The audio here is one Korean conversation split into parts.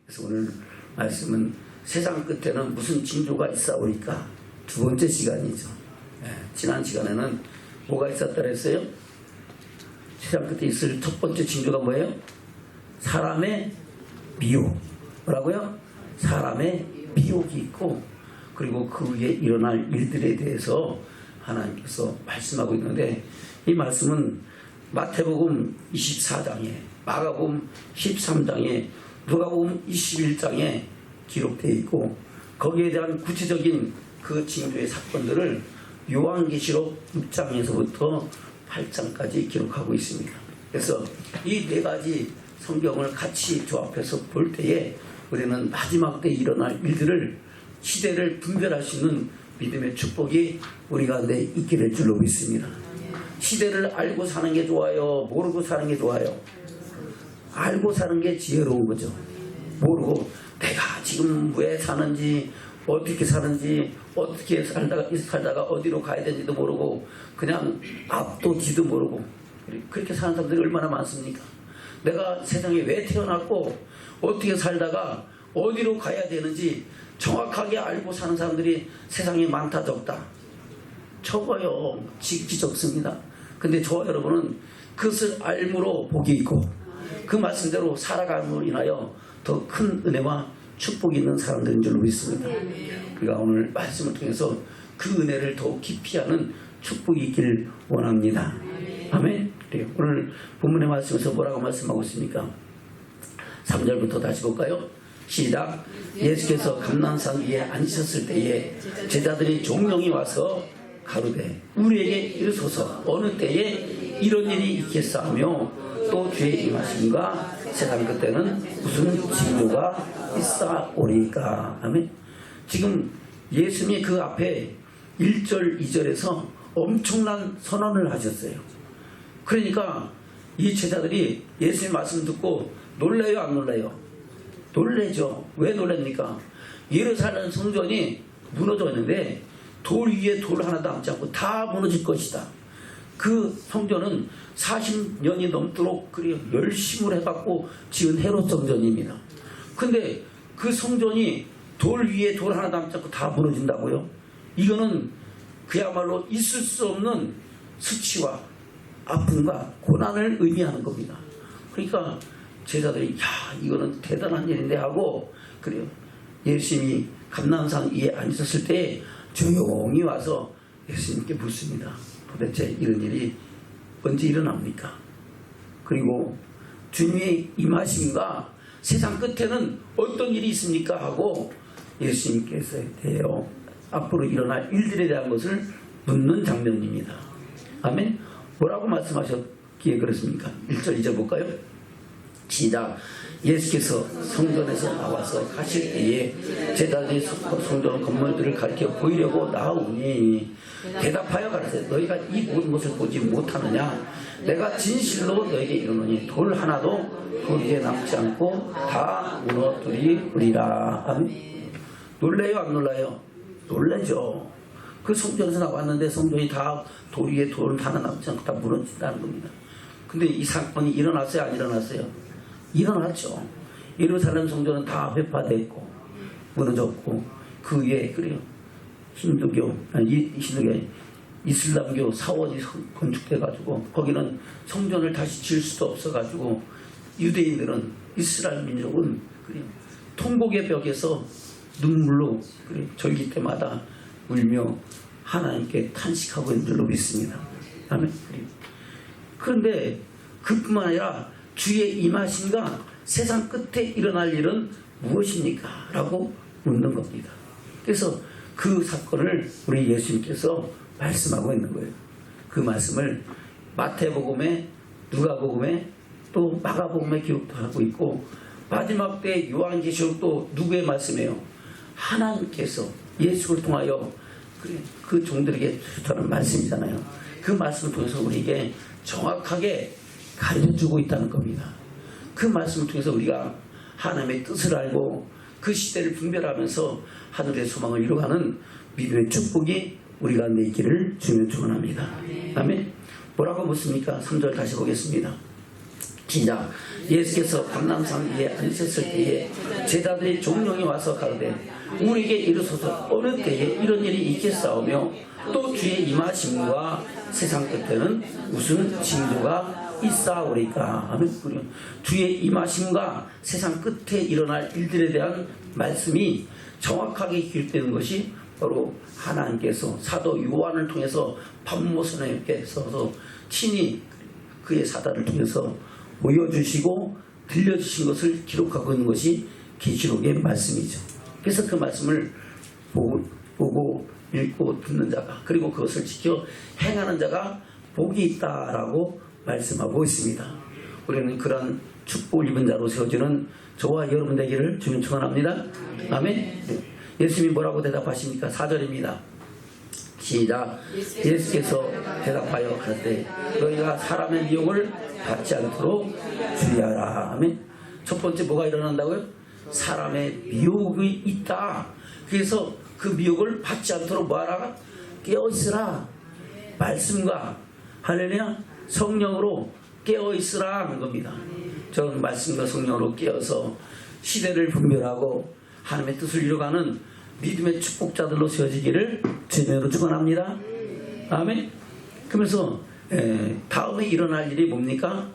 그래서 오늘 말씀은 세상 끝에는 무슨 징조가 있사오리까? 두 번째 시간이죠. 지난 시간에는 뭐가 있었다 그랬어요? 세상 끝에 있을 첫 번째 징조가 뭐예요? 사람의 미혹. 뭐라고요? 사람의 미혹이 있고, 그리고 그 위에 일어날 일들에 대해서 하나님께서 말씀하고 있는데, 이 말씀은 마태복음 24장에, 마가복음 13장에, 누가복음 21장에 기록되어 있고, 거기에 대한 구체적인 그 징조의 사건들을 요한계시록 6장에서부터 8장까지 기록하고 있습니다. 그래서 이 네 가지 성경을 같이 조합해서 볼 때에 우리는 마지막 때 일어날 일들을, 시대를 분별할 수 있는 믿음의 축복이 우리 가운데 있기를 줄로 믿습니다. 시대를 알고 사는 게 좋아요? 모르고 사는 게 좋아요? 알고 사는 게 지혜로운 거죠. 모르고 내가 지금 왜 사는지, 어떻게 사는지, 어떻게 살다가 어디로 가야 되는지도 모르고 그냥 앞도 뒤도 모르고 그렇게 사는 사람들이 얼마나 많습니까? 내가 세상에 왜 태어났고 어떻게 살다가 어디로 가야 되는지 정확하게 알고 사는 사람들이 세상에 많다 적다? 적어요. 지극히 적습니다. 근데 저와 여러분은 그것을 알므로 복이 있고 그 말씀대로 살아감으로 인하여 더 큰 은혜와 축복이 있는 사람들인 줄 믿습니다. 우리가 오늘 말씀을 통해서 그 은혜를 더 깊이 하는 축복이 있기를 원합니다. 아멘. 그래요. 오늘 본문의 말씀에서 뭐라고 말씀하고 있습니까? 3절부터 다시 볼까요? 시작. 예수께서 감난산 위에 앉으셨을 때에 제자들이 종용이 와서 가로되 우리에게 이르소서 어느 때에 이런 일이 있겠사하며 또 주의 임하심과 세상 끝에는 무슨 징조가 있사오리까. 아멘. 지금 예수님이 그 앞에 1절 2절에서 엄청난 선언을 하셨어요. 그러니까 이 제자들이 예수님 말씀 듣고 놀래요, 안 놀래요? 놀래죠. 왜 놀랍니까? 예루살렘 성전이 무너졌는데 돌 위에 돌 하나 남지 않고 다 무너질 것이다. 그 성전은 40년이 넘도록 열심을 해갖고 지은 헤롯 성전입니다. 근데 그 성전이 돌 위에 돌 하나 남지 않고 다 무너진다고요? 이거는 그야말로 있을 수 없는 수치와 아픔과 고난을 의미하는 겁니다. 그러니까 제자들이 이거는 대단한 일인데 하고 그래요. 예수님이 감난산 위에 앉으셨을 때 조용히 와서 예수님께 묻습니다. 도대체 이런 일이 언제 일어납니까? 그리고 주님의 임하심과 세상 끝에는 어떤 일이 있습니까? 하고 예수님께서 대요 앞으로 일어날 일들에 대한 것을 묻는 장면입니다. 아멘. 뭐라고 말씀하셨기에 그렇습니까? 1절 2절 볼까요? 시작. 예수께서 성전에서 나와서 가실 때에 제자들이 성전 건물들을 가리켜 보이려고 나오니 대답하여 가라사대 너희가 이 모든 것을 보지 못하느냐? 내가 진실로 너에게 이르노니 돌 하나도 돌 위에 남지 않고 다 무너뜨리리라. 아멘. 놀래요, 안 놀라요? 놀래죠. 그 성전에서 나왔는데 성전이 다 돌 위에 돌 하나 남지 않고 다 무너진다는 겁니다. 근데 이 사건이 일어났어요, 안 일어났어요? 일어났죠. 예루살렘 성전은 다 회파됐고 무너졌고 그 위에 그래요. 이슬람교 사원이 건축돼가지고 거기는 성전을 다시 지을 수도 없어가지고 유대인들은 이스라엘 민족은 그래요. 통곡의 벽에서 눈물로 그래요. 절기 때마다 울며 하나님께 탄식하고 있는 줄로 믿습니다. 아멘. 그런데 그뿐만 아니라 주의 임하심과 세상 끝에 일어날 일은 무엇입니까? 라고 묻는 겁니다. 그래서 그 사건을 우리 예수님께서 말씀하고 있는 거예요. 그 말씀을 마태복음에, 누가복음에, 또 마가복음에 기록도 하고 있고 마지막 때 요한계시록도 누구의 말씀이에요? 하나님께서 예수를 통하여 그 종들에게 주시는 말씀이잖아요. 그 말씀을 통해서 우리에게 정확하게 가르쳐주고 있다는 겁니다. 그 말씀을 통해서 우리가 하나님의 뜻을 알고 그 시대를 분별하면서 하늘의 소망을 이루어가는 믿음의 축복이 우리 가운데 있기를 주님 축원합니다. 아멘. 뭐라고 묻습니까? 3절 다시 보겠습니다. 시작. 예수께서 감람산 위에 앉으셨을 때에 제자들이 종령이 와서 가로되 우리에게 이르소서 어느 때에 이런 일이 있겠사오며 또 주의 임하심과 세상 끝에는 무슨 징조가 있사오리까. 아멘. 주의 임하심과 세상 끝에 일어날 일들에 대한 말씀이 정확하게 기록되는 것이 바로 하나님께서 사도 요한을 통해서 반모선에게서 친히 그의 사다를 통해서 보여주시고 들려주신 것을 기록하고 있는 것이 계시록의 말씀이죠. 그래서 그 말씀을 보고 읽고 듣는 자가 그리고 그것을 지켜 행하는 자가 복이 있다라고 말씀하고 있습니다. 우리는 그런 축복을 입은 자로 세워지는 저와 여러분 되기를 주님 축원합니다. 아멘. 예수님이 뭐라고 대답하십니까? 4절입니다. 시작. 예수께서 대답하여 가라사대 너희가 사람의 미혹을 받지 않도록 주의하라. 아멘. 첫 번째 뭐가 일어난다고요? 사람의 미혹이 있다. 그래서 그 미혹을 받지 않도록 뭐하라? 깨어있으라. 말씀과 할렐루야 성령으로 깨어있으라 하는 겁니다. 저는 말씀과 성령으로 깨어서 시대를 분별하고 하나님의 뜻을 이루어가는 믿음의 축복자들로 세워지기를 주님으로 축원합니다. 아멘. 그러면서 다음에 일어날 일이 뭡니까?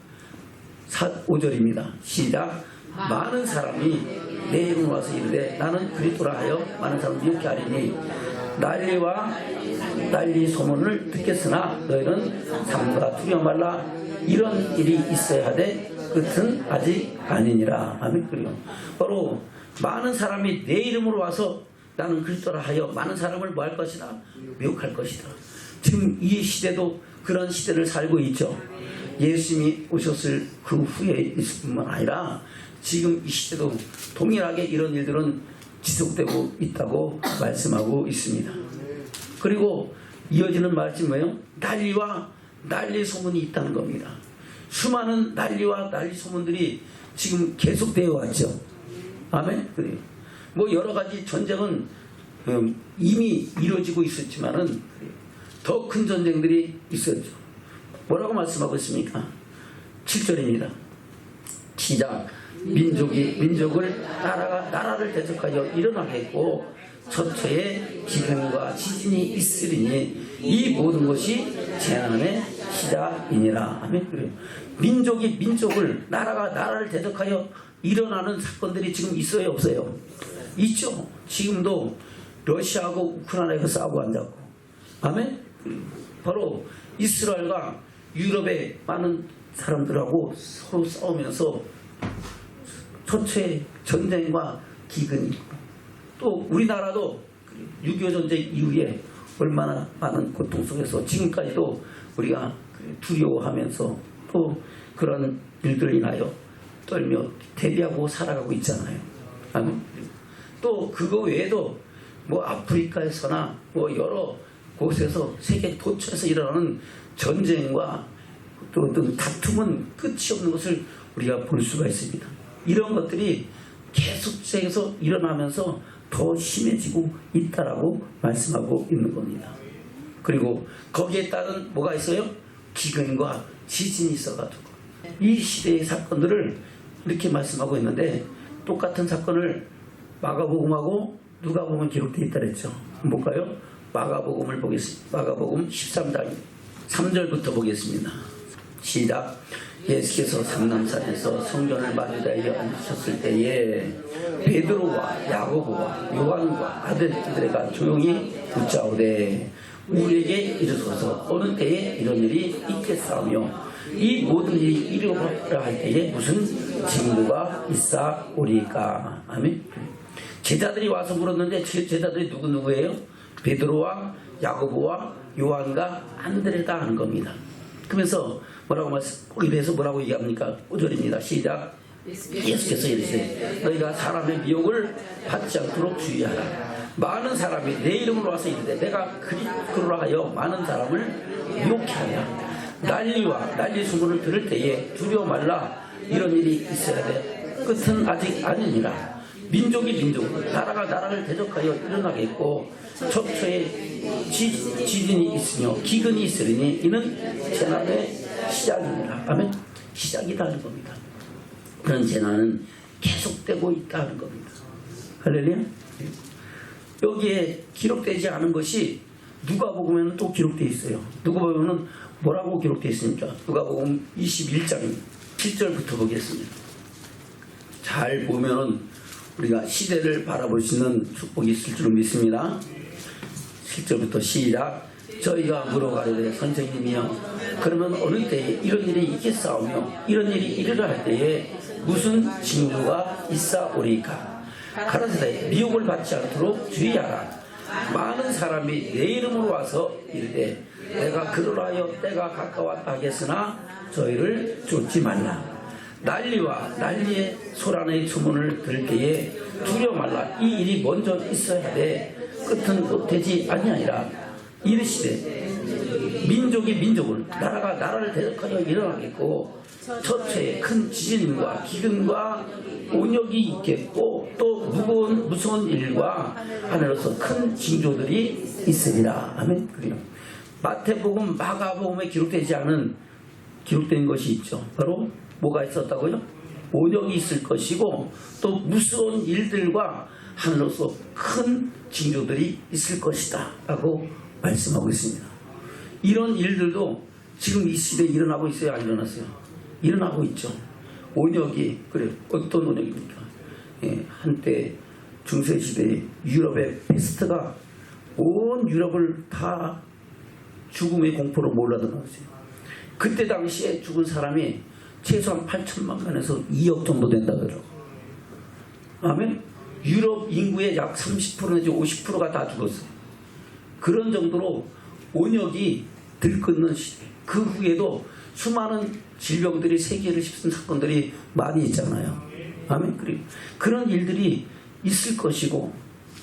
5절입니다. 시작. 많은 사람이 내 이름으로 와서 이르되 나는 그리스도라 하여 많은 사람을 미혹케 하리니 난리와 난리 소문을 듣겠으나 너희는 삼가 두려워 말라. 이런 일이 있어야 하되 끝은 아직 아니니라. 아멘. 그리고 바로 많은 사람이 내 이름으로 와서 나는 그리스도라 하여 많은 사람을 뭐 할 것이다? 미혹할 것이다. 지금 이 시대도 그런 시대를 살고 있죠. 예수님이 오셨을 그 후에 있을 뿐만 아니라 지금 이 시대도 동일하게 이런 일들은 지속되고 있다고 말씀하고 있습니다. 그리고 이어지는 말씀이 뭐예요? 난리와 난리 소문이 있다는 겁니다. 수많은 난리와 난리 소문들이 지금 계속되어 왔죠. 아멘. 그래요. 뭐 여러 가지 전쟁은 이미 이루어지고 있었지만은 더 큰 전쟁들이 있었죠. 뭐라고 말씀하고 있습니까? 7절입니다. 시작. 민족이 민족을 나라를 대적하여 일어나겠고 처처에 기근과 지진이 있으리니 이 모든 것이 재난의 시작이니라. 아멘. 그래요. 민족이 민족을 나라가 나라를 대적하여 일어나는 사건들이 지금 있어요, 없어요? 있죠. 지금도 러시아하고 우크라이나가 싸우고 앉았고, 아멘. 바로 이스라엘과 유럽의 많은 사람들하고 서로 싸우면서 처처의 전쟁과 기근이 있고, 또 우리나라도 6.25 전쟁 이후에 얼마나 많은 고통 속에서 지금까지도 우리가 두려워하면서 또 그런 일들로 인하여 떨며 대비하고 살아가고 있잖아요. 또 그거 외에도 뭐 아프리카에서나 뭐 여러 곳에서 세계 도처에서 일어나는 전쟁과 또 어떤 다툼은 끝이 없는 것을 우리가 볼 수가 있습니다. 이런 것들이 계속해서 일어나면서 더 심해지고 있다라고 말씀하고 있는 겁니다. 그리고 거기에 따른 뭐가 있어요? 기근과 지진이 있어가지고 이 시대의 사건들을 이렇게 말씀하고 있는데 똑같은 사건을 마가복음하고 누가복음은 기록되어 있다 그랬죠. 볼까요? 마가복음을 보겠습니다. 마가복음 13장 3절부터 보겠습니다. 시작. 예수께서 상남산에서 성전을 마주다에 앉으셨을 때에 베드로와 야고보와 요한과 아들들에게 조용히 붙자오되 우리에게 이르소서 어느 때에 이런 일이 있겠사오며 이 모든 일이 이루어라 할 때에 무슨 징조가 있사오리까. 아멘. 제자들이 와서 물었는데 제자들이 누구예요? 베드로와 야고보와 요한과 안드레다 하는 겁니다. 그러면서 거기에 대해서 뭐라고 얘기합니까? 5절입니다. 시작. 예수께서 이르시되 너희가 사람의 미혹을 받지 않도록 주의하라. 많은 사람이 내 이름으로 와서 이르되 내가 그리스도라 하여 많은 사람을 미혹케 하냐. 난리와 난리 소문을 들을 때에 두려워 말라. 이런 일이 있어야 돼. 끝은 아직 아니니라. 민족이 민족을 나라가 나라를 대적하여 일어나겠고 처처에 지진이 있으며 기근이 있으리니 이는 재난의 시작입니다. 아멘. 시작이다 하는 겁니다. 그런 재난은 계속되고 있다 하는 겁니다. 할렐루야. 여기에 기록되지 않은 것이 누가복음에는 또 기록되어 있어요. 누가복음은 뭐라고 기록되어 있습니까? 누가복음 21장 7절부터 보겠습니다. 잘 보면은 우리가 시대를 바라볼 수 있는 축복이 있을 줄 믿습니다. 7절부터 시작. 저희가 물어가려되 선생님이여 그러면 어느 때에 이런 일이 있겠사오며 이런 일이 이르려 할 때에 무슨 징조가 있사오리까? 가라사대 미혹을 받지 않도록 주의하라. 많은 사람이 내 이름으로 와서 이르되 내가 그러하여 때가 가까웠다 하겠으나 저희를 쫓지 말라. 난리와 난리의 소란의 소문을 들을 때에 두려워 말라. 이 일이 먼저 있어야 하되 끝은 곧 되지 아니하리라. 이르시되 민족이 민족을 나라가 나라를 대적하여 일어나겠고 처처에 큰 지진과 기근과 온역이 있겠고 또 무서운 일과 하늘로서 큰 징조들이 있으리라. 아멘. 그래요. 마태복음, 마가복음에 기록된 것이 있죠. 바로 뭐가 있었다고요? 온역이 있을 것이고 또 무서운 일들과 하늘로서 큰 징조들이 있을 것이다 라고 말씀하고 있습니다. 이런 일들도 지금 이 시대에 일어나고 있어요? 안 일어났어요? 일어나고 있죠. 온역이 그래 어떤 온역입니까? 한때 중세시대에 유럽의 페스트가 온 유럽을 다 죽음의 공포로 몰아들었어요. 그때 당시에 죽은 사람이 최소한 8천만 명에서 2억 정도 된다 그러더라고요. 아멘? 유럽 인구의 약 30% 내지 50%가 다 죽었어요. 그런 정도로 온역이 들끓는 시대. 그 후에도 수많은 질병들이 세계를 휩쓴 사건들이 많이 있잖아요. 아멘. 그리고 그런 일들이 있을 것이고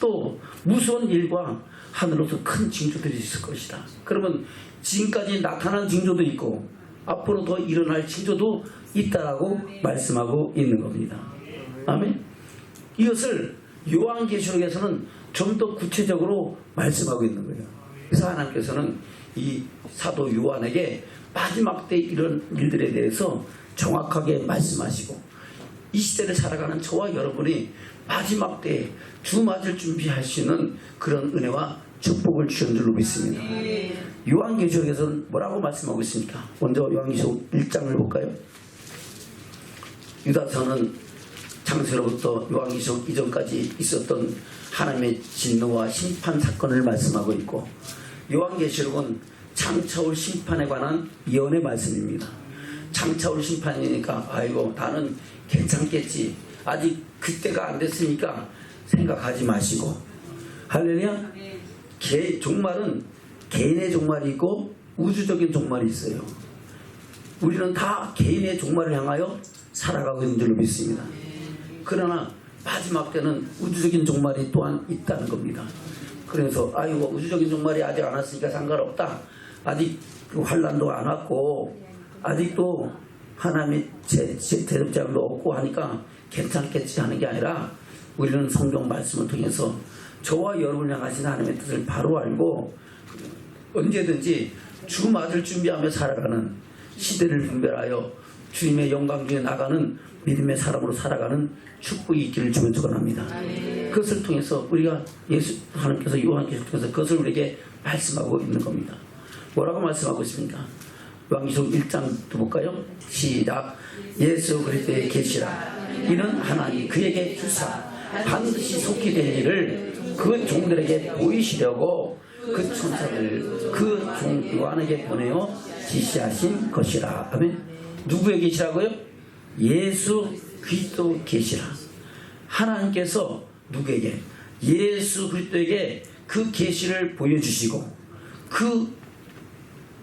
또 무서운 일과 하늘로서 큰 징조들이 있을 것이다. 그러면 지금까지 나타난 징조도 있고 앞으로 더 일어날 징조도 있다라고 말씀하고 있는 겁니다. 아멘. 이것을 요한계시록에서는 좀 더 구체적으로 말씀하고 있는 거예요. 그래서 하나님께서는 이 사도 요한에게 마지막 때 이런 일들에 대해서 정확하게 말씀하시고 이 시대를 살아가는 저와 여러분이 마지막 때에 주 맞을 준비할 수 있는 그런 은혜와 축복을 주신 줄로 믿습니다. 요한계시록에서는 뭐라고 말씀하고 있습니까? 먼저 요한계시록 1장을 볼까요? 유다서는 창세로부터 요한계시록 이전까지 있었던 하나님의 진노와 심판 사건을 말씀하고 있고 요한계시록은 장차올 심판에 관한 예언의 말씀입니다. 장차올 심판이니까 아이고 나는 괜찮겠지. 아직 그때가 안 됐으니까 생각하지 마시고. 할렐루야. 종말은 개인의 종말이 있고 우주적인 종말이 있어요. 우리는 다 개인의 종말을 향하여 살아가고 있는 줄로 믿습니다. 그러나 마지막 때는 우주적인 종말이 또한 있다는 겁니다. 그래서 아이고 우주적인 종말이 아직 안 왔으니까 상관없다. 아직 그 환란도 안 왔고 아직도 하나님의 대접장도 없고 하니까 괜찮겠지 하는 게 아니라 우리는 성경 말씀을 통해서 저와 여러분을 향하신 하나님의 뜻을 바로 알고 언제든지 주 맞을 준비하며 살아가는 시대를 분별하여 주님의 영광 중에 나가는 믿음의 사람으로 살아가는 축복이 있기를 주면 축원합니다. 그것을 통해서 우리가 하나님께서 요한계시록 통해서 그것을 우리에게 말씀하고 있는 겁니다. 뭐라고 말씀하고 있습니까? 요한계시록 1장도 볼까요? 시작. 예수 그리스도의 계시라. 이는 하나님 그에게 주사 반드시 속히 될 일을 그 종들에게 보이시려고 그 천사를 그 종 요한에게 보내어 지시하신 것이라. 아멘. 누구의 계시라고요? 예수 그리스도 계시라. 하나님께서 누구에게? 예수 그리스도에게 그 계시를 보여주시고 그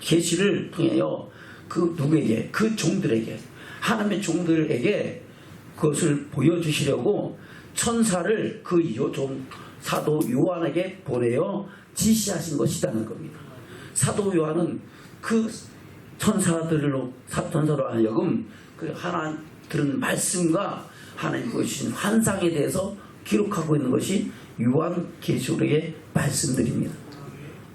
계시를 통하여 그 누구에게? 그 종들에게, 하나님의 종들에게 그것을 보여주시려고 천사를 그 사도 요한에게 보내어 지시하신 것이라는 겁니다. 사도 요한은 그 천사로 하여금 그 하나님 들은 말씀과 하나님 보여주신 환상에 대해서 기록하고 있는 것이 요한계시록의 말씀들입니다.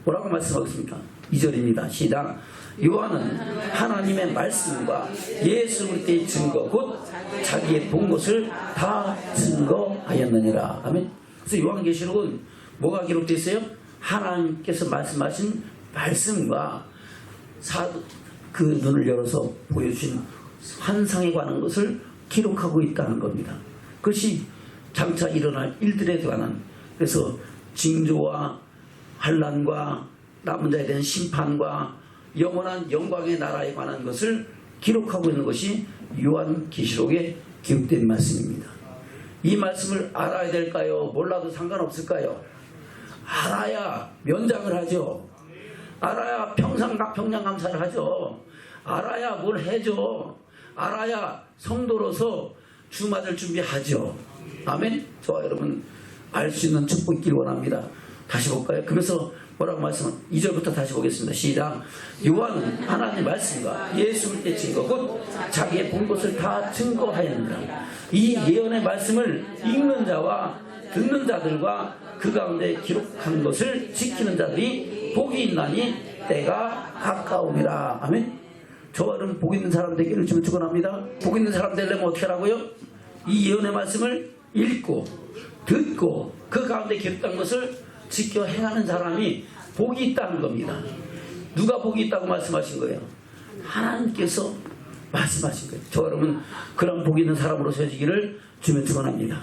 뭐라고 말씀하고 있습니까? 2절입니다. 시작. 요한은 하나님의 말씀과 예수 그리스도의 증거 곧 자기의 본 것을 다 증거하였느니라. 아멘. 그래서 요한계시록은 뭐가 기록되어 있어요? 하나님께서 말씀하신 말씀과 그 눈을 열어서 보여주신 환상에 관한 것을 기록하고 있다는 겁니다. 그것이 장차 일어날 일들에 관한, 그래서 징조와 환난과 남은 자에 대한 심판과 영원한 영광의 나라에 관한 것을 기록하고 있는 것이 요한계시록에 기록된 말씀입니다. 이 말씀을 알아야 될까요? 몰라도 상관없을까요? 알아야 면장을 하죠. 알아야 평양 감사를 하죠. 알아야 뭘 해줘. 알아야 성도로서 주 맞을 준비하죠. 아멘. 저와 여러분 알 수 있는 축복 있길 원합니다. 다시 볼까요? 그래서 뭐라고 말씀은 2절부터 다시 보겠습니다. 시작. 요한은 하나님의 말씀과 예수 그리스도의 증거 곧 자기의 본 것을 다 증거하였느니라. 이 예언의 말씀을 읽는 자와 듣는 자들과 그 가운데 기록한 것을 지키는 자들이 복이 있나니 때가 가까움이라. 아멘. 저와 여러분 복 있는 사람 되기를 주님 축원합니다. 복 있는 사람 되려면 어떻게 하라고요? 이 예언의 말씀을 읽고 듣고 그 가운데 기록한 것을 지켜 행하는 사람이 복이 있다는 겁니다. 누가 복이 있다고 말씀하신 거예요? 하나님께서 말씀하신 거예요. 저 여러분 그런 복 있는 사람으로 세워지기를 주님 축원합니다.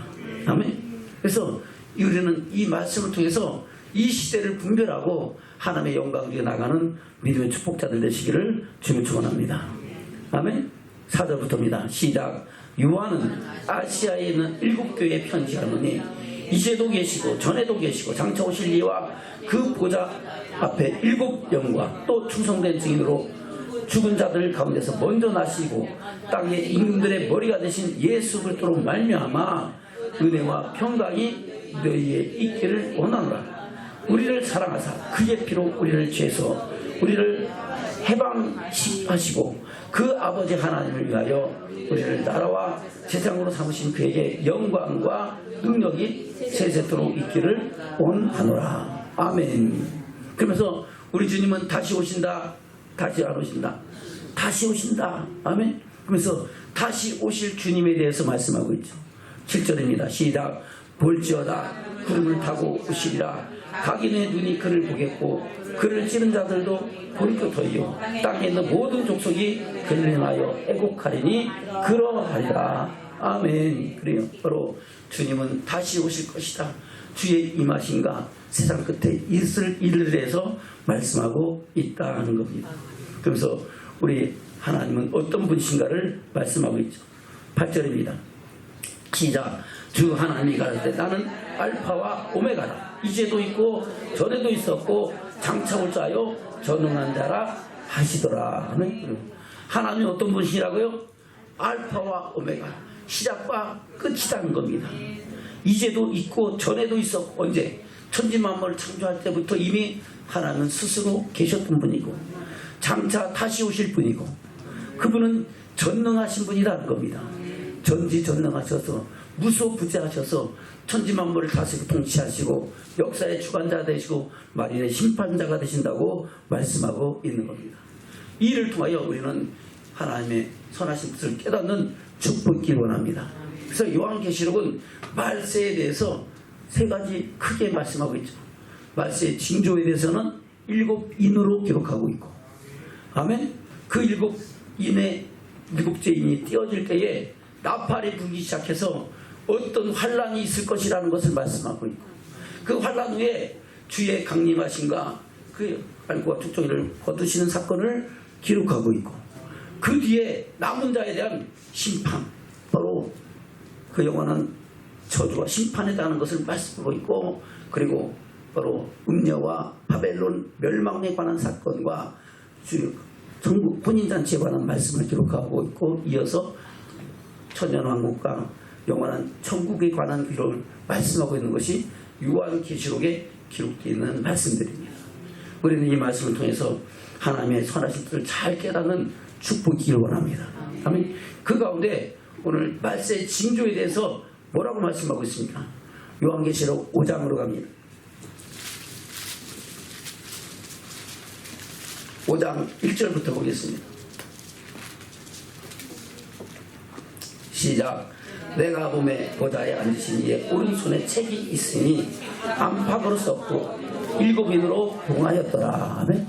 아멘. 그래서 우리는 이 말씀을 통해서 이 시대를 분별하고 하나님의 영광 위에 나가는 믿음의 축복자들 되시기를 주님 축원합니다. 아멘. 4절부터입니다. 시작. 요한은 아시아에 있는 7교회에 편지하노니 이제도 계시고 전에도 계시고 장차 오실 이와 그 보좌 앞에 7영과 또 충성된 증인으로 죽은 자들 가운데서 먼저 나시고 땅의 임금들의 머리가 되신 예수 그리스도로 말미암아 은혜와 평강이 너희에 있기를 원하노라. 우리를 사랑하사 그의 피로 우리를 죄서 우리를 해방하시고 그 아버지 하나님을 위하여 우리를 나라와 세상으로 삼으신 그에게 영광과 능력이 세세토록 있기를 원하노라. 아멘. 그러면서 우리 주님은 다시 오신다. 다시 안 오신다. 다시 오신다. 아멘. 그러면서 다시 오실 주님에 대해서 말씀하고 있죠. 7절입니다. 시작. 볼지어다 구름을 타고 오시리라. 각인의 눈이 그를 보겠고 그를 찌른 자들도 볼 것이요 땅에 있는 모든 족속이 그를 향하여 애곡하리니 그러하리라. 아멘. 그래요. 바로 주님은 다시 오실 것이다. 주의 임하심과 세상 끝에 있을 일에 대해서 말씀하고 있다는 겁니다. 그래서 우리 하나님은 어떤 분이신가를 말씀하고 있죠. 8절입니다. 시작. 주 하나님이 가라사대 나는 알파와 오메가라. 이제도 있고 전에도 있었고 장차 올 자요 전능한 자라 하시더라. 하나님이 어떤 분이시라고요? 알파와 오메가, 시작과 끝이라는 겁니다. 이제도 있고 전에도 있었고, 언제? 천지만물을 창조할 때부터 이미 하나님은 스스로 계셨던 분이고 장차 다시 오실 분이고 그분은 전능하신 분이라는 겁니다. 전지전능하셔서 무소부재하셔서 천지만물을 다스리고 통치하시고 역사의 주관자 되시고 만인의 심판자가 되신다고 말씀하고 있는 겁니다. 이를 통하여 우리는 하나님의 선하신 뜻을 깨닫는 축복이길 원합니다. 그래서 요한계시록은 말세에 대해서 세 가지 크게 말씀하고 있죠. 말세의 징조에 대해서는 7인으로 기록하고 있고, 아멘. 그 7인의 인이 띄어질 때에 나팔이 불기 시작해서 어떤 환란이 있을 것이라는 것을 말씀하고 있고, 그 환란 후에 주의 강림하심과 그 알과 축종이를 거두시는 사건을 기록하고 있고, 그 뒤에 남은 자에 대한 심판, 바로 그 영원한 저주와 심판에 대한 것을 말씀하고 있고, 그리고 바로 음녀와 바벨론 멸망에 관한 사건과 천국 혼인잔치에 관한 말씀을 기록하고 있고, 이어서 천년왕국과 영원한 천국에 관한 기록을 말씀하고 있는 것이 요한계시록에 기록되어 있는 말씀들입니다. 우리는 이 말씀을 통해서 하나님의 선하신 뜻을 잘 깨닫는 축복이길 원합니다. 아멘. 그 가운데 오늘 말세의 징조에 대해서 뭐라고 말씀하고 있습니까? 요한계시록 5장으로 갑니다. 5장 1절부터 보겠습니다. 시작. 내가 봄에 보좌에 앉으신 이의 오른손에 책이 있으니 안팎으로 썼고 7인으로 봉하였더라. 아멘.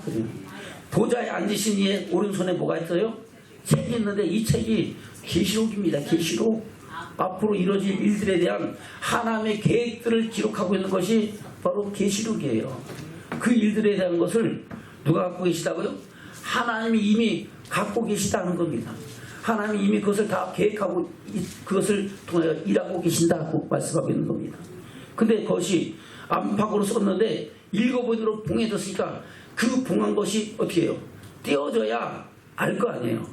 보좌에 앉으신 이의 오른손에 뭐가 있어요? 책이 있는데 이 책이 계시록입니다. 계시록. 앞으로 이루어질 일들에 대한 하나님의 계획들을 기록하고 있는 것이 바로 계시록이에요. 그 일들에 대한 것을 누가 갖고 계시다고요? 하나님이 이미 갖고 계시다는 겁니다. 하나님이 이미 그것을 다 계획하고 그것을 통하여 일하고 계신다고 말씀하고 있는 겁니다. 근데 그것이 안팎으로 썼는데 7번으로 봉해졌으니까 그 봉한 것이 어떻게 해요? 떼어져야 알 거 아니에요.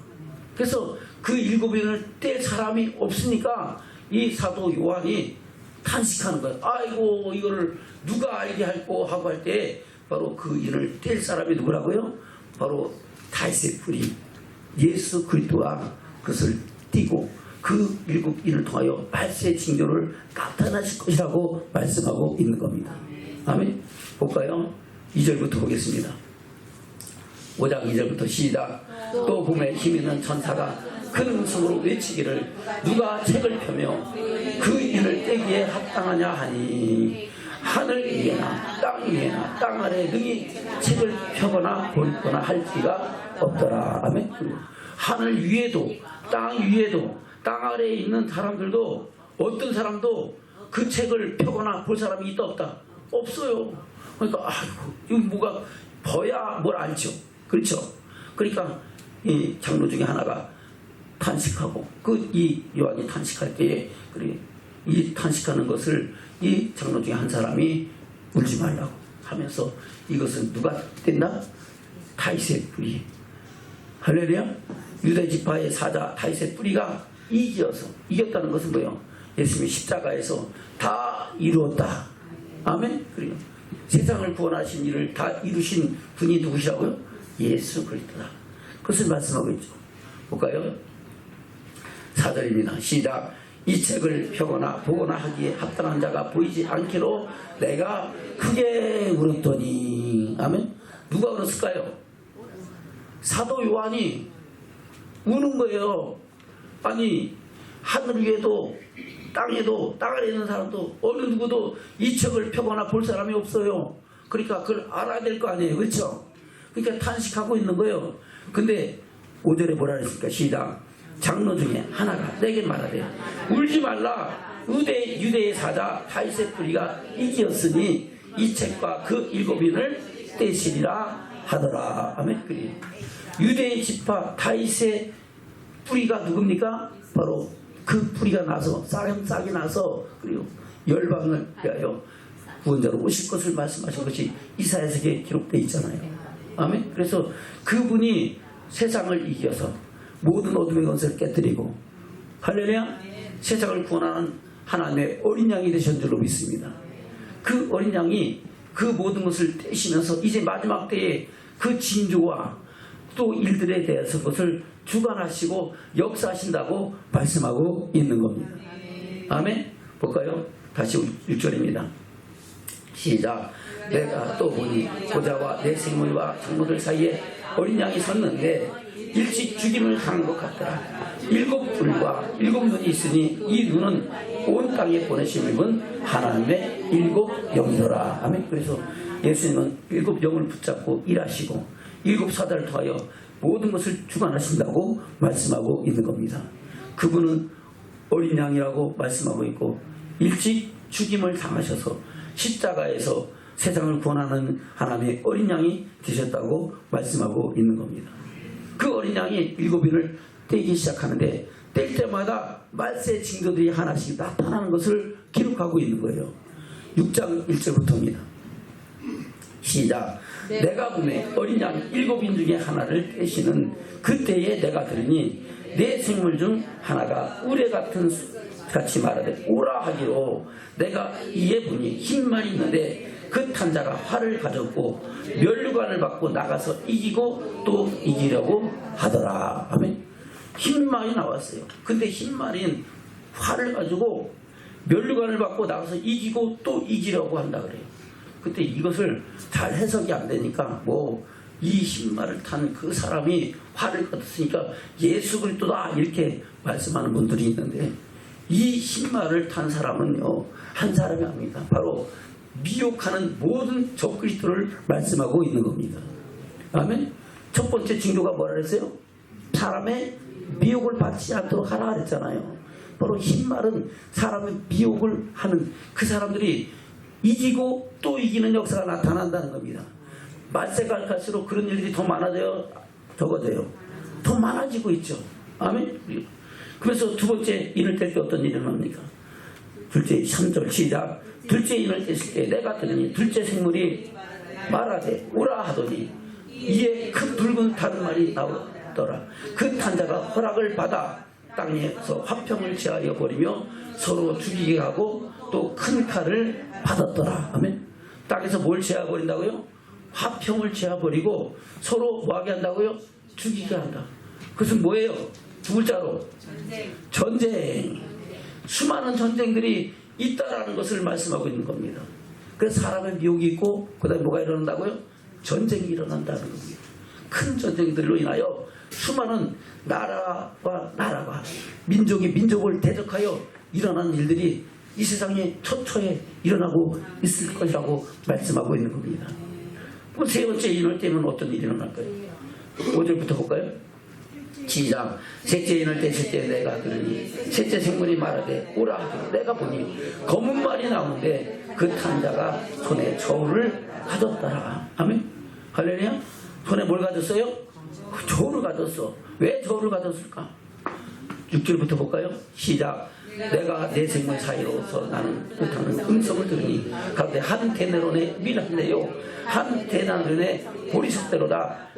그래서 그 7인을 뗄 사람이 없으니까 이 사도 요한이 탄식하는 거예요. 아이고 이거를 누가 알게 할고 하고 할 때 바로 그 인을 뗄 사람이 누구라고요? 바로 다윗의 뿌리 예수 그리스도가 그것을 띄고 그 7인을 통하여 말세의 징조를 나타나실 것이라고 말씀하고 있는 겁니다. 아멘. 볼까요? 2절부터 보겠습니다. 5장 2절부터 시작. 또 봄에 힘있는 천사가 큰 음성으로 외치기를 누가 책을 펴며 그 인을 떼기에 합당하냐 하니 하늘 위에나 땅 위에나 땅 아래 능히 책을 펴거나 볼거나 할 기가 없더라. 아멘. 하늘 위에도 땅 위에도 땅 아래에 있는 사람들도 어떤 사람도 그 책을 펴거나 볼 사람이 있다 없다? 없어요. 그러니까 아이고 이거 뭐가 봐야 뭘 알죠. 그렇죠. 그러니까 이 장로 중에 하나가 탄식하고 이 요한이 탄식할 때에 이 탄식하는 것을 이 장로 중에 한 사람이 울지 말라고 하면서 이것은 누가 뗀다? 다윗의 뿌리. 할렐루야. 유다 지파의 사자 다윗의 뿌리가 이겼다는 것은 뭐예요? 예수님이 십자가에서 다 이루었다. 아멘. 그래요. 세상을 구원하신 일을 다 이루신 분이 누구시라고요? 예수 그리스도다. 그것을 말씀하고 있죠. 볼까요? 4절입니다. 시작. 이 책을 펴거나 보거나 하기에 합당한 자가 보이지 않기로 내가 크게 울었더니. 아멘. 누가 울었을까요? 사도 요한이 우는 거예요. 아니 하늘 위에도 땅에도 땅 아래 있는 사람도 어느 누구도 이 책을 펴거나 볼 사람이 없어요. 그러니까 그걸 알아야 될 거 아니에요. 그렇죠? 그러니까 탄식하고 있는 거예요. 근데 5절에 뭐라 그랬습니까? 시작. 장로 중에 하나가 내게 말하되 울지 말라. 유대의 사자 다윗의 뿌리가 이기었으니 이 책과 그 7인을 떼시리라 하더라. 아멘. 유대의 지파 다윗의 뿌리가 누굽니까? 바로 그 뿌리가 나서 싹이 나서 그리고 열방을 위하여 구원자로 오실 것을 말씀하신 것이 이사야서에 기록되어 있잖아요. 아멘. 그래서 그분이 세상을 이겨서 모든 어둠의 권세를 깨뜨리고 할렐루야. 세상을 구원하는 하나님의 어린 양이 되신 줄로 믿습니다. 그 어린 양이 그 모든 것을 떼시면서 이제 마지막 때에 그 징조와 또 일들에 대해서 그것을 주관하시고 역사하신다고 말씀하고 있는 겁니다. 아멘. 볼까요? 다시 6절입니다. 시작. 내가 또 보니 보좌와 내 생물과 장로들 사이에 어린 양이 섰는데 일찍 죽임을 당한 것 같더라. 7뿔과 7눈이 있으니 이 눈은 온 땅에 보내심을 입은 하나님의 7영이더라. 아멘. 그래서 예수님은 7영을 붙잡고 일하시고 7사자를 통하여 모든 것을 주관하신다고 말씀하고 있는 겁니다. 그분은 어린 양이라고 말씀하고 있고 일찍 죽임을 당하셔서 십자가에서 세상을 구원하는 하나님의 어린 양이 되셨다고 말씀하고 있는 겁니다. 그 어린 양이 7인을 떼기 시작하는데 뗄 때마다 말세의 징조들이 하나씩 나타나는 것을 기록하고 있는 거예요. 6장 1절부터입니다. 시작. 내가 보매 어린 양 7인 중에 하나를 떼시는 그때에 내가 들으니 내 생물 중 하나가 우레 같은 같이 말하되 오라 하기로 내가 이에 보니 흰 말이 있는데 그 탄자가 활을 가졌고 면류관을 받고 나가서 이기고 또 이기려고 하더라. 아멘. 흰 말이 나왔어요. 근데 흰 말인 활을 가지고 면류관을 받고 나가서 이기고 또 이기려고 한다 그래요. 그때 이것을 잘 해석이 안 되니까 이 흰말을 탄 그 사람이 활을 걷었으니까 예수 그리스도다 이렇게 말씀하는 분들이 있는데, 이 흰말을 탄 사람은요 한 사람이 아닙니다. 바로 미혹하는 모든 적그리스도를 말씀하고 있는 겁니다. 아멘. 첫 번째 징조가 뭐라 그랬어요? 사람의 미혹을 받지 않도록 하라 그랬잖아요. 바로 흰말은 사람의 미혹을 하는 그 사람들이 이기고 또 이기는 역사가 나타난다는 겁니다. 말세가 갈수록 그런 일들이 더 많아져요? 적어져요? 더 많아지고 있죠. 아멘. 그래서 두 번째 인을 뗄 때 어떤 일이 일어납니까? 둘째 3절 시작. 둘째 인을 뗐을 때 내가 들으니 둘째 생물이 말하되 오라 하더니 이에 큰 붉은 다른 말이 나오더라. 그 탄자가 허락을 받아 땅에서 화평을 제하여 버리며 서로 죽이게 하고 또 큰 칼을 받았더라. 아멘. 땅에서 뭘 제하 버린다고요? 화평을 제하 버리고 서로 뭐하게 한다고요? 죽이게 한다. 그것은 뭐예요? 두 글자로 전쟁. 수많은 전쟁들이 있다라는 것을 말씀하고 있는 겁니다. 그래서 사람의 미혹이 있고 그 다음에 뭐가 일어난다고요? 전쟁이 일어난다는 겁니다. 큰 전쟁들로 인하여 수많은 나라가 민족이 민족을 대적하여 일어나는 일들이 이 세상에 처처에 일어나고 있을 것이라고 말씀하고 있는 겁니다. 세 번째 인을 떼면 어떤 일이 일어날까요? 5절부터 볼까요? 시작. 셋째 인을 떼실 때 내가 들으니 셋째 생물이 말하되 오라 하더니 내가 보니 검은 말이 나오는데 그 탄자가 손에 저울을 가졌더라. 아멘. 할렐루야. 손에 뭘 가졌어요? 그 저울을 가졌어. 왜 저울을 가졌을까? 6절부터 볼까요? 시작. 내가 내 생물 사이로서 나는 뜻하는 음성을 들으니 가운데 한 데나론에 밀한데요 한 데나론에 보리석대로다.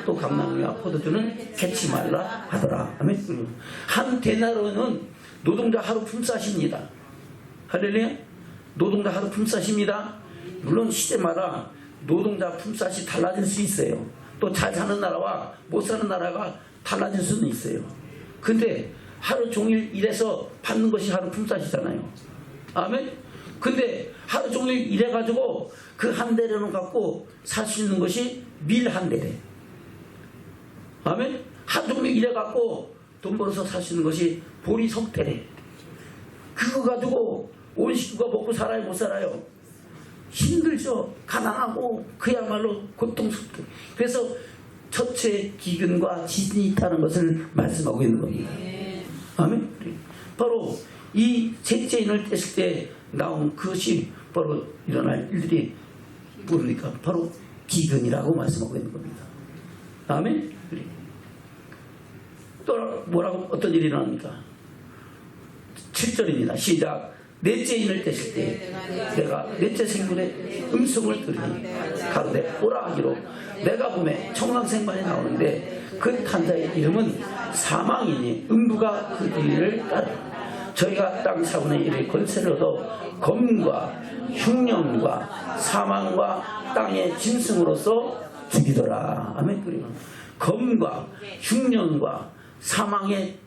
또 감나무와 포도주는 캐치 말라 하더라. 아멘. 한 데나론은 노동자 하루 품삯입니다. 할렐루야. 노동자 하루 품삯입니다. 물론 시대마다 노동자 품삯이 달라질 수 있어요. 또 잘 사는 나라와 못 사는 나라가 달라질 수는 있어요. 근데 하루 종일 일해서 받는 것이 하루 품삯이잖아요. 아멘. 근데 하루 종일 일해가지고 그 한 대를 갖고 살 수 있는 것이 밀 한 대래. 아멘. 하루 종일 일해갖고 돈 벌어서 살 수 있는 것이 보리 석 대래. 그거 가지고 온 식구가 먹고 살아요, 못 살아요? 힘들죠. 가난하고 그야말로 고통스럽게. 그래서 처처에 기근과 지진이 있다는 것을 말씀하고 있는 겁니다. 아멘. 바로 이 셋째 인을 뗐을 때 나온 그것이 바로 일어날 일들이 뭡니까? 바로 기근이라고 말씀하고 있는 겁니다. 아멘. 또 뭐라고 어떤 일이 일어납니까? 7절입니다. 시작. 넷째 인을 뗐을 때 내가 넷째 생물의 음성을 들으니 가로되 오라 하기로 내가 보매 청강생만이 나오는데 그 탄자의 이름은 사망이니 음부가 그 뒤를 따라 저희가 땅 4분의 1의 권세를 얻어 검과 흉년과 사망과 땅의 짐승으로서 죽이더라. 아멘. 검과 흉년과 사망의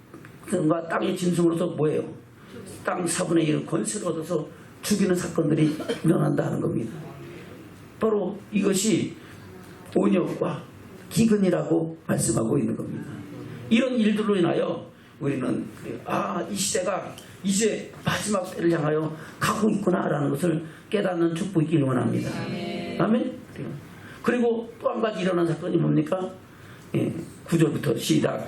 땅의 짐승으로서 뭐예요? 땅 4분의 1을 권세를 얻어서 죽이는 사건들이 일어난다는 겁니다. 바로 이것이 온역과 기근이라고 말씀하고 있는 겁니다. 이런 일들로 인하여 우리는 이 시대가 이제 마지막 때를 향하여 가고 있구나라는 것을 깨닫는 축복이길 원합니다. 아멘. 그리고 또 한 가지 일어난 사건이 뭡니까? 9절부터 시작.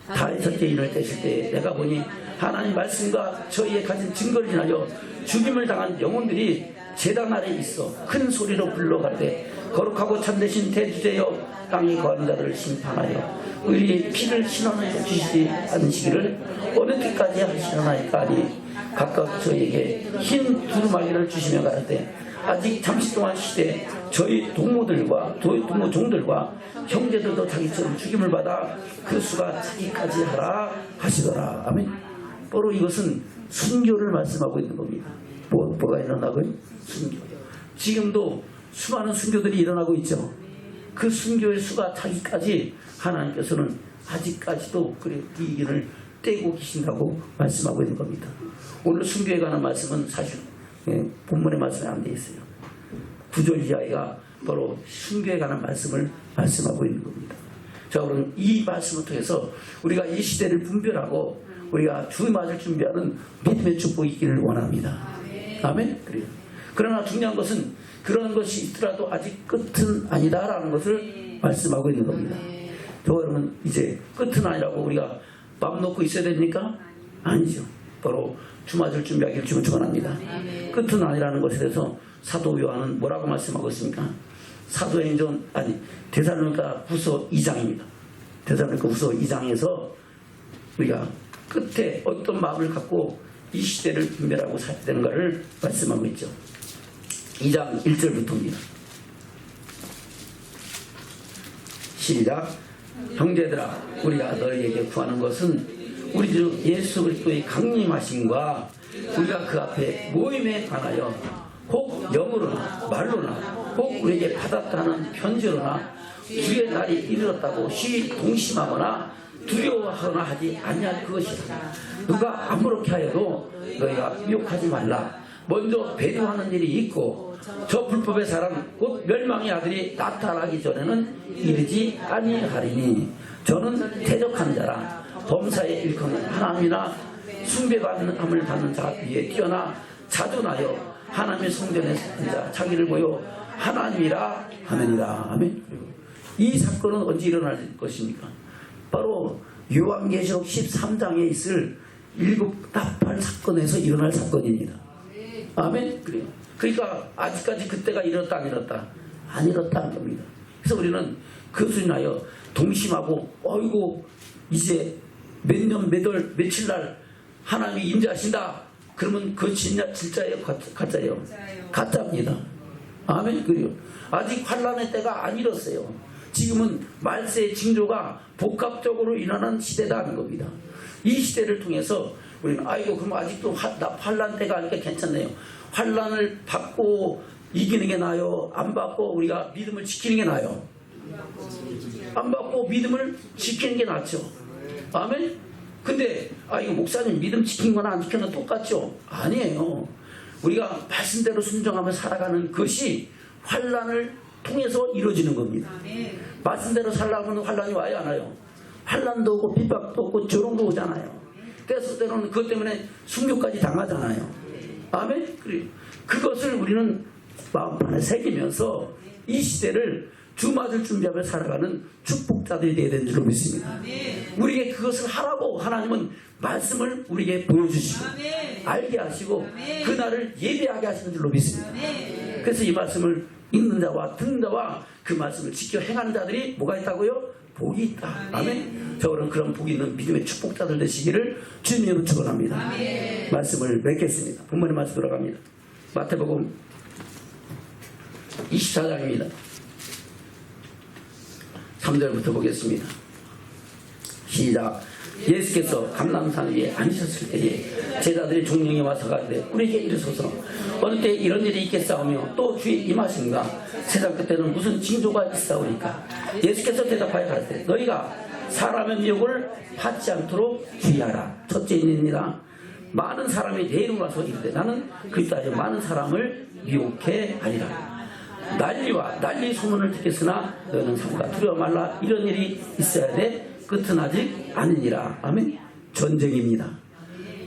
다섯째 인을 떼실 때 내가 보니 하나님 말씀과 저희의 가진 증거를 인하여 죽임을 당한 영혼들이 제단 아래 있어 큰 소리로 불러가되 거룩하고 참되신 대주제여 땅에 거하는 자들을 심판하여 의리의 피를 신원하여 주시지 않으시기를 어느 때까지 하시나이까 하니 각각 저희에게 흰 두루마기를 주시며 가라되 아직 잠시 동안 시대 저희 동무들과 동무 종들과 형제들도 자기처럼 죽임을 받아 그 수가 차기까지 하라 하시더라. 아멘. 바로 이것은 순교를 말씀하고 있는 겁니다. 뭐가 일어나고요? 순교. 지금도 수많은 순교들이 일어나고 있죠. 그 순교의 수가 차기까지 하나님께서는 아직까지도 이 일을 떼고 계신다고 말씀하고 있는 겁니다. 오늘 순교에 관한 말씀은 사실 본문의 말씀에 안 되어 있어요. 9절 이하가 바로 순교에 관한 말씀을 말씀하고 있는 겁니다. 자, 그럼 이 말씀을 통해서 우리가 이 시대를 분별하고 우리가 주 맞을 준비하는 믿음의 축복이 있기를 원합니다. 아멘? 그래요. 그러나 중요한 것은 그런 것이 있더라도 아직 끝은 아니다라는 것을 말씀하고 있는 겁니다. 저 여러분, 이제 끝은 아니라고 우리가 마음 놓고 있어야 됩니까? 아니죠. 바로 주 맞을 준비하기를 주님 축원합니다. 끝은 아니라는 것에 대해서 사도 요한은 뭐라고 말씀하고 있습니까? 사도행전 데살로니가 후서 2장입니다. 데살로니가 후서 2장에서 우리가 끝에 어떤 마음을 갖고 이 시대를 분별하고 살아야 되는가를 말씀하고 있죠. 2장 1절부터입니다. 시작. 형제들아, 우리가 너희에게 구하는 것은 우리 주 예수 그리스도의 강림하심과 우리가 그 앞에 모임에 관하여 혹 영으로나 말로나 혹 우리에게 받았다는 편지로나 주의 날이 이르렀다고 시위 동심하거나 두려워하거나 하지 아니할 그것이다. 누가 아무렇게 하여도 너희가 미혹하지 말라. 먼저 배도하는 일이 있고 저 불법의 사람 곧 멸망의 아들이 나타나기 전에는 이르지 아니하리니 저는 대적한 자라 범사에 일컫는 하나님이나 숭배받음을 받는 자 위에 뛰어나 자존하여 하나님의 성전에 섰던 자 자기를 보여 하나님이라 하느니라. 아멘. 이 사건은 언제 일어날 것입니까? 바로 요한계시록 13장에 있을 7나팔 사건에서 일어날 사건입니다. 아멘. 그래요. 그러니까 아직까지 그때가 이렇다 안 이렇다 안 이렇다는 겁니다. 그래서 우리는 그것을 인하여 동심하고 어이구 이제 몇 년 몇 월 며칠 날 하나님이 임재하신다. 그러면 그 진짜예요 가짜예요? 가짜입니다. 아멘. 그래요. 아직 환란의 때가 안 이뤘어요. 지금은 말세의 징조가 복합적으로 일어나는 시대다는 겁니다. 이 시대를 통해서 우리는 아이고 그럼 아직도 환란 때가 아니까 괜찮네요. 환란을 받고 이기는 게 나아요? 안 받고 우리가 믿음을 지키는 게 나아요? 안 받고 믿음을 지키는 게 낫죠. 아멘? 근데 이거 목사님 믿음 지킨 거나 안 지킨 거나 똑같죠? 아니에요. 우리가 말씀대로 순종하며 살아가는 것이 환란을 통해서 이루어지는 겁니다. 말씀대로 살라면 환란이 와요 안 와요? 환란도 오고 핍박도 오고 조롱도 오잖아요. 그래서 때로는 그것 때문에 순교까지 당하잖아요. 아멘? 그것을 우리는 마음판에 새기면서 이 시대를 주 맞을 준비하며 살아가는 축복자들이 되어야 되는 줄로 믿습니다. 우리에게 그것을 하라고 하나님은 말씀을 우리에게 보여주시고 알게 하시고 그날을 예배하게 하시는 줄로 믿습니다. 그래서 이 말씀을 읽는 자와 듣는 자와 그 말씀을 지켜 행하는 자들이 뭐가 있다고요? 복이 있다. 아멘. 저는 그런 복이 있는 믿음의 축복자들 되시기를 주님으로 축원합니다. 말씀을 맺겠습니다. 본문의 말씀 들어갑니다. 마태복음 24장입니다. 3절부터 보겠습니다. 시작. 예수께서 감람산 위에 앉으셨을 때에 제자들이 종령에 와서 가는데 우리에게 이르소서 어느 때 이런 일이 있겠사오며 또 주의 임하신가 세상 끝에는 무슨 징조가 있사오니까 예수께서 대답하여 가르치되 너희가 사람의 미혹을 받지 않도록 주의하라. 첫째 일입니다. 많은 사람이 내 이름으로 와서 이르되 나는 그리스도여 많은 사람을 미혹해 하리라. 난리와 난리 소문을 듣겠으나 너희는 삼가 두려워 말라. 이런 일이 있어야 돼. 끝은 아직 아니니라. 아멘. 전쟁입니다.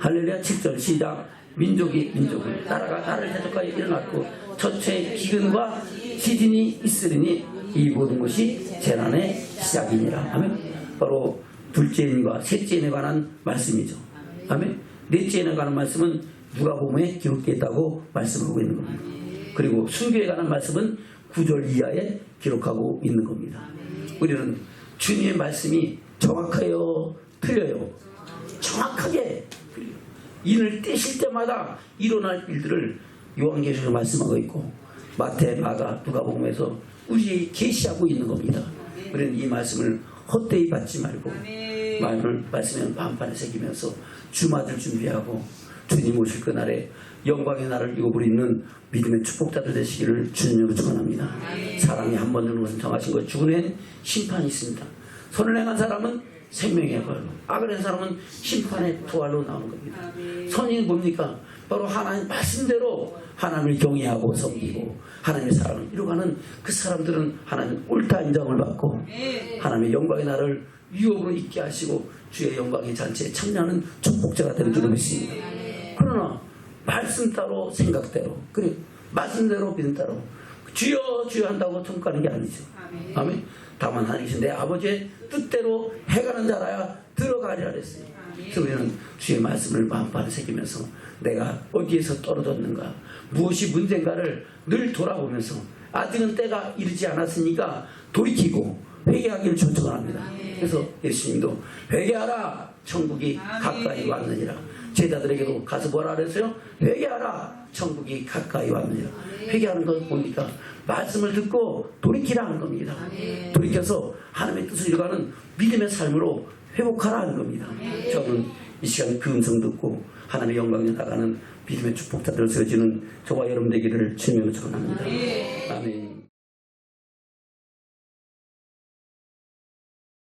할렐루야. 7절 시작. 민족이 민족을 나라가 나를 대적하여 일어났고 처처에 기근과 시진이 있으리니 이 모든 것이 재난의 시작이니라. 아멘. 바로 둘째 인과 셋째 인에 관한 말씀이죠. 아멘. 넷째 인에 관한 말씀은 누가복음에 기록되어 있다고 말씀하고 있는 겁니다. 그리고 순교에 관한 말씀은 9절 이하에 기록하고 있는 겁니다. 우리는 주님의 말씀이 정확해요? 틀려요? 정확하게 인을 떼실 때마다 일어날 일들을 요한계시록에 말씀하고 있고 마태, 마가, 누가복음에서 우리에게 계시하고 있는 겁니다. 우리는 이 말씀을 헛되이 받지 말고 말씀에 마음판에 새기면서 주 맞을 준비하고 주님 오실 그날에 영광의 날을 이고 부리는 믿음의 축복자들 되시기를 주님으로 축원합니다. 사람이 한 번 주는 것은 정하신 것 죽은 후엔 심판이 있습니다. 선을 행한 사람은 생명의 벌로, 악을 한 사람은 심판의 부활로 나오는 겁니다. 선이 뭡니까? 바로 하나님 말씀대로 하나님을 경외하고 섬기고 하나님의 사랑을 이루어가는 그 사람들은 하나님 옳다 인정을 받고 하나님의 영광의 날을 유업으로 있게 하시고 주의 영광의 잔치에 참여하는 축복자가 되는 줄로 믿습니다. 그러나 말씀 따로 생각대로 그리고 말씀대로 믿음 따로 주여 주여 한다고 통과하는 게 아니죠. 아멘. 다만 하나님이신 내 아버지의 뜻대로 해가는 자라야 들어가리라 그랬어요. 그래서 우리는 주의 말씀을 마음판에 새기면서 내가 어디에서 떨어졌는가 무엇이 문제인가를 늘 돌아보면서 아직은 때가 이르지 않았으니까 돌이키고 회개하기를 초청합니다. 그래서 예수님도 회개하라 천국이 가까이 왔느니라. 제자들에게도 가서 뭐라 그랬어요? 회개하라 천국이 가까이 왔느니라. 회개하는 건 뭡니까? 말씀을 듣고 돌이키라 하는 겁니다. 돌이켜서 하나님의 뜻을 이루어가는 믿음의 삶으로 회복하라 하는 겁니다. 저는 이 시간 그 음성 듣고 하나님의 영광에 나가는 믿음의 축복자들 세워지는 저와 여러분 되기를 주님으로 축원합니다. 아멘.